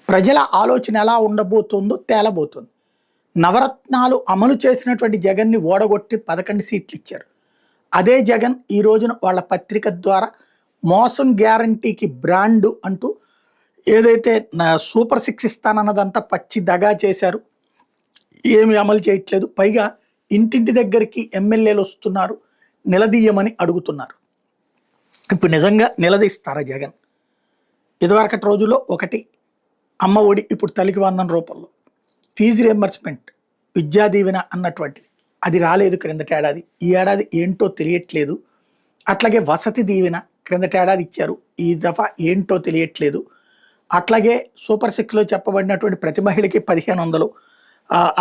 ప్రజల ఆలోచన ఎలా ఉండబోతుందో తేలబోతుంది. నవరత్నాలు అమలు చేసినటువంటి జగన్‌ని ఓడగొట్టి 11 సీట్లు ఇచ్చారు. అదే జగన్ ఈ రోజున వాళ్ళ పత్రిక ద్వారా మోసం గ్యారంటీకి బ్రాండు అంటూ ఏదైతే సూపర్ సిక్స్ ఇస్తానన్నదంతా పచ్చి దగా చేశారు. ఏమి అమలు చేయట్లేదు. పైగా ఇంటింటి దగ్గరికి ఎమ్మెల్యేలు వస్తున్నారు. నిలదీయమని అడుగుతున్నారు. ఇప్పుడు నిజంగా నిలదీస్తారా జగన్? ఇదివరకటి రోజుల్లో ఒకటి అమ్మ ఒడి, ఇప్పుడు తల్లికి వందనం రూపంలో ఫీజు రియంబర్స్మెంట్, విద్యా దీవెన అన్నటువంటిది అది రాలేదు క్రిందటి ఏడాది. ఈ ఏడాది ఏంటో తెలియట్లేదు. అట్లాగే వసతి దీవెన క్రిందటి ఏడాది ఇచ్చారు, ఈ దఫా ఏంటో తెలియట్లేదు. అట్లాగే సూపర్ సిక్స్లో చెప్పబడినటువంటి ప్రతి మహిళకి 1500,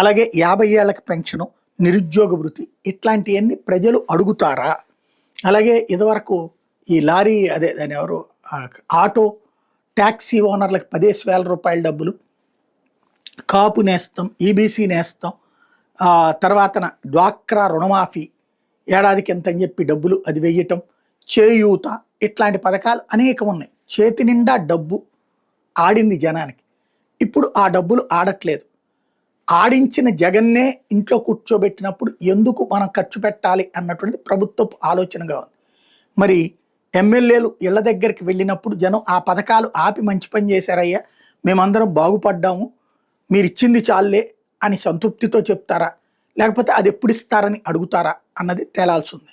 అలాగే 50 ఏళ్ళకి పెన్షను, నిరుద్యోగ వృత్తి ఇట్లాంటివన్నీ ప్రజలు అడుగుతారా? అలాగే ఇదివరకు ఈ లారీ అదే దాని ఎవరు ఆటో ట్యాక్సీ ఓనర్లకు 10,000 రూపాయల డబ్బులు, కాపు నేస్తం, ఈబీసీ నేస్తం, తర్వాతన డ్వాక్రా రుణమాఫీ ఏడాదికి ఎంత అని చెప్పి డబ్బులు అది వెయ్యటం, చేయూత ఇట్లాంటి పథకాలు అనేకం ఉన్నాయి. చేతి నిండా డబ్బు ఆడింది జనానికి. ఇప్పుడు ఆ డబ్బులు ఆడట్లేదు. ఆడించిన జగన్నే ఇంట్లో కూర్చోబెట్టినప్పుడు ఎందుకు మనం ఖర్చు పెట్టాలి అన్నటువంటి ప్రభుత్వపు ఆలోచనగా ఉంది. మరి ఎమ్మెల్యేలు ఇళ్ల దగ్గరికి వెళ్ళినప్పుడు జనం ఆ పథకాలు ఆపి మంచి పని చేశారయ్యా, మేమందరం బాగుపడ్డాము, మీరు ఇచ్చింది చాలే అని సంతృప్తితో చెప్తారా, లేకపోతే అది ఎప్పుడు ఇస్తారని అడుగుతారా అన్నది తేలాల్సి ఉంది.